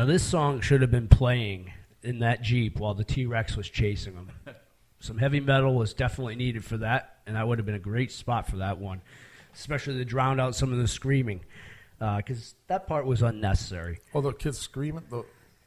this song should have been playing in that Jeep while the T-Rex was chasing him. Some heavy metal was definitely needed for that, and that would have been a great spot for that one, especially to drown out some of the screaming, because that part was unnecessary. Oh, the kids screaming?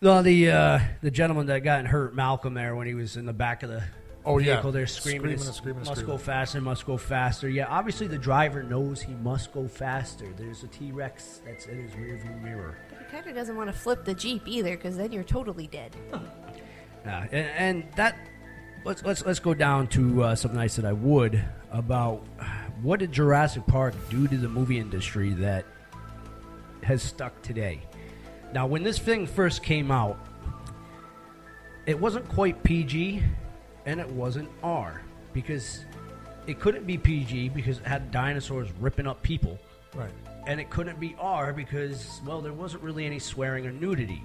No, the gentleman that got hurt, Malcolm, there when he was in the back of the vehicle, they're screaming. Must go faster, must go faster. Yeah, obviously the driver knows he must go faster. There's a T-Rex that's in his rearview mirror. But he kind of doesn't want to flip the Jeep either, because then you're totally dead. And that let's go down to something I said I would about what did Jurassic Park do to the movie industry that has stuck today. Now, when this thing first came out, it wasn't quite PG, and it wasn't R, because it couldn't be PG because it had dinosaurs ripping up people. Right. And it couldn't be R because, well, there wasn't really any swearing or nudity.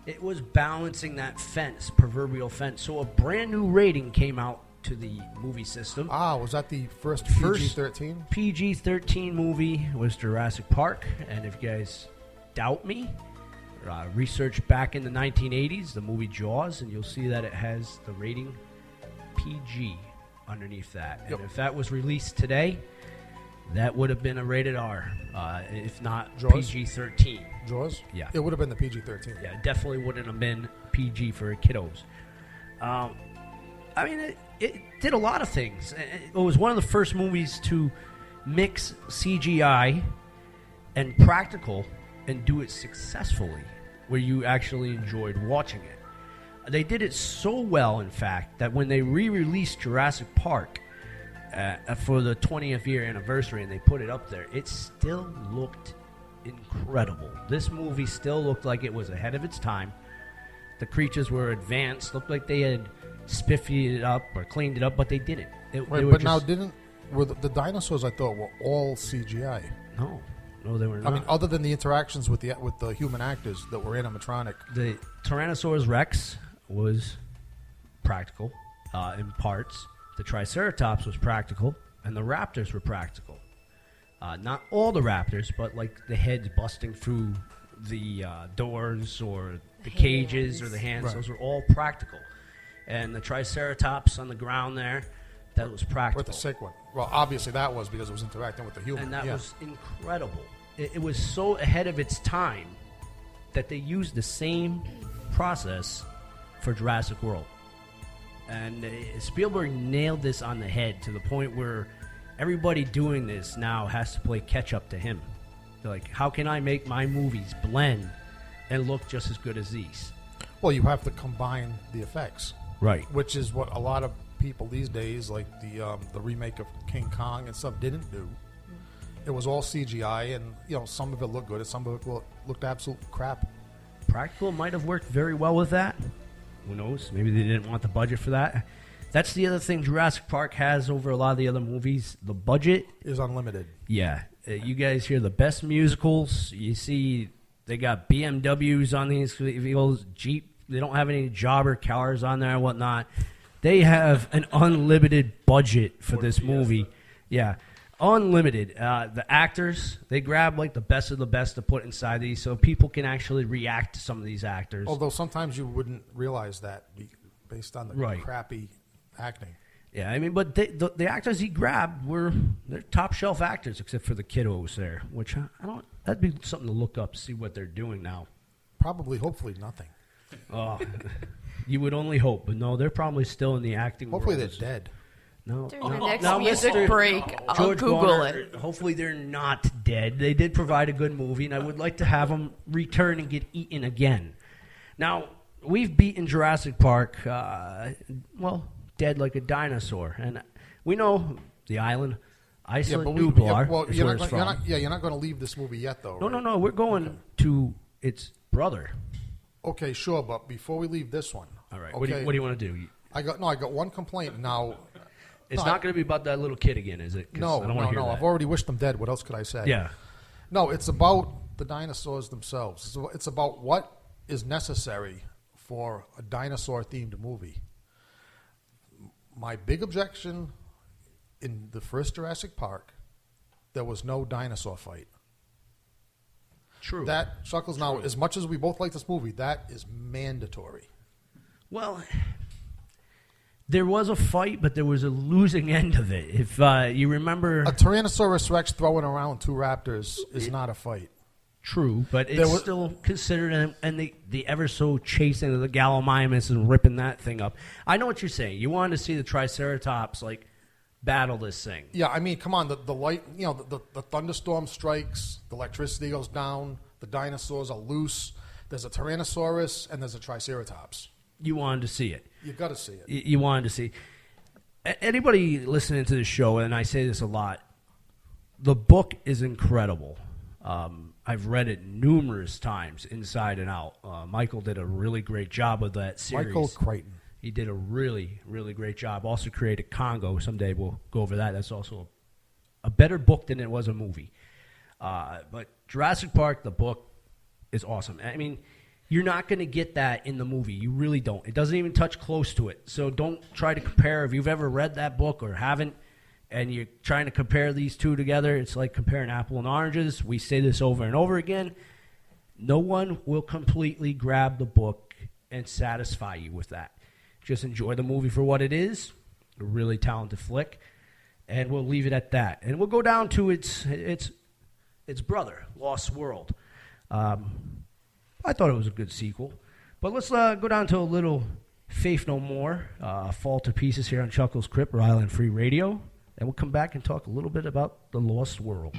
It was balancing that proverbial fence. So a brand new rating came out to the movie system. Ah, was that the first PG-13? PG-13 movie was Jurassic Park. And if you guys doubt me, research back in the 1980s, the movie Jaws, and you'll see that it has the rating PG underneath that. Yep. And if that was released today, that would have been a rated R, if not Jaws? PG-13. Jaws? Yeah. It would have been the PG-13. Yeah, it definitely wouldn't have been PG for kiddos. I mean, it did a lot of things. It was one of the first movies to mix CGI and practical and do it successfully, where you actually enjoyed watching it. They did it so well, in fact, that when they re-released Jurassic Park for the 20th year anniversary and they put it up there, it still looked incredible. This movie still looked like it was ahead of its time. The creatures were advanced, looked like they had spiffied it up or cleaned it up, but they didn't. Now were the dinosaurs, I thought, were all CGI? No, they were not. I mean, other than the interactions with the human actors that were animatronic. The Tyrannosaurus Rex was practical in parts. The Triceratops was practical, and the Raptors were practical. Not all the Raptors, but like the heads busting through the doors or the cages or the hands. Right. Those were all practical. And the Triceratops on the ground there, that was practical. With the sick one. Well, obviously that was because it was interacting with the human. And that was incredible. It was so ahead of its time that they used the same process for Jurassic World. And Spielberg nailed this on the head to the point where everybody doing this now has to play catch up to him. They're like, how can I make my movies blend and look just as good as these? Well, you have to combine the effects. Right. Which is what a lot of people these days, like the remake of King Kong and stuff, didn't do. It was all CGI, and some of it looked good, and some of it looked absolute crap. Practical might have worked very well with that. Who knows? Maybe they didn't want the budget for that. That's the other thing Jurassic Park has over a lot of the other movies. The budget is unlimited. Yeah. You guys hear the best musicals. You see they got BMWs on these vehicles, Jeep. They don't have any jobber cars on there and whatnot. They have an unlimited budget for this movie. Yeah. Unlimited. The actors, they grab like the best of the best to put inside these so people can actually react to some of these actors. Although sometimes you wouldn't realize that based on the crappy acting. Yeah, I mean, but the actors he grabbed they're top shelf actors except for the kiddos there, which that'd be something to look up, see what they're doing now. Probably, hopefully nothing. Oh, you would only hope, but no, they're probably still in the acting hopefully world. They're dead. No. During the next music break, I'll George Google Garner, it. Hopefully they're not dead. They did provide a good movie, and I would like to have them return and get eaten again. Now, we've beaten Jurassic Park, dead like a dinosaur. And we know the island, Iceland Nublar, is where it's from. You're not going to leave this movie yet, though, right? No, we're going to its brother. Okay, sure, but before we leave this one. All right, okay, what do you want to do? I got one complaint now. It's not going to be about that little kid again, is it? No. I've already wished them dead. What else could I say? Yeah. No, it's about the dinosaurs themselves. It's about what is necessary for a dinosaur-themed movie. My big objection in the first Jurassic Park, there was no dinosaur fight. True. That, Chuckles, now, as much as we both like this movie, that is mandatory. Well, there was a fight, but there was a losing end of it. If you remember... A Tyrannosaurus Rex throwing around 2 raptors is not a fight. True, but it's still considered, and the ever so chasing of the Gallimimus and ripping that thing up. I know what you're saying. You wanted to see the Triceratops like battle this thing. Yeah, I mean, come on, the light, the thunderstorm strikes, the electricity goes down, the dinosaurs are loose. There's a Tyrannosaurus and there's a Triceratops. You wanted to see it. You got to see it. You wanted to see. Anybody listening to the show, and I say this a lot, the book is incredible. I've read it numerous times, inside and out. Michael did a really great job of that series. Michael Crichton. He did a really, really great job. Also created Congo. Someday we'll go over that. That's also a better book than it was a movie. But Jurassic Park, the book, is awesome. I mean, you're not going to get that in the movie. You really don't. It doesn't even touch close to it. So don't try to compare. If you've ever read that book or haven't, and you're trying to compare these two together, it's like comparing apple and oranges. We say this over and over again. No one will completely grab the book and satisfy you with that. Just enjoy the movie for what it is, a really talented flick, and we'll leave it at that. And we'll go down to its brother, Lost World. I thought it was a good sequel. But let's go down to a little Faith No More, Fall to Pieces here on Chuckles Crypt, Rhode Island Free Radio. And we'll come back and talk a little bit about the Lost World.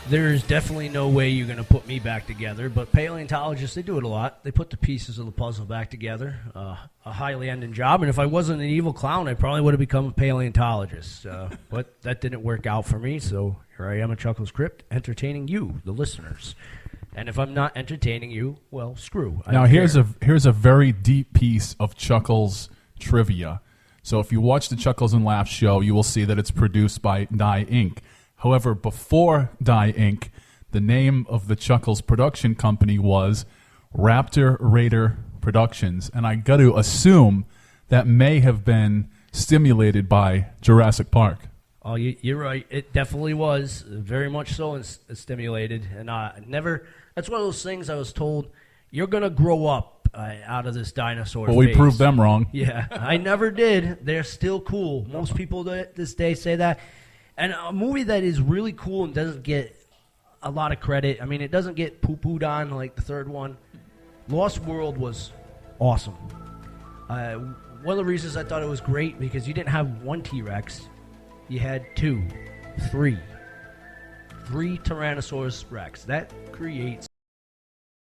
There's definitely no way you're going to put me back together, but paleontologists, they do it a lot. They put the pieces of the puzzle back together. A highly ending job, and if I wasn't an evil clown, I probably would have become a paleontologist. But that didn't work out for me, so here I am at Chuckles Crypt, entertaining you, the listeners. And if I'm not entertaining you, well, screw. Now, here's a very deep piece of Chuckles trivia. So if you watch the Chuckles and Laughs show, you will see that it's produced by Die Inc. However, before Die Inc., the name of the Chuckles production company was Raptor Raider Productions. And I got to assume that may have been stimulated by Jurassic Park. Oh, you're right. It definitely was. Very much so stimulated. And never. That's one of those things I was told, you're going to grow up out of this dinosaur Well, we phase. proved them wrong. Yeah, I never did. They're still cool. Most people this day say that. And a movie that is really cool and doesn't get a lot of credit. I mean, it doesn't get poo-pooed on like the third one. Lost World was awesome. One of the reasons I thought it was great, because you didn't have one T-Rex. You had three Tyrannosaurus Rex. That creates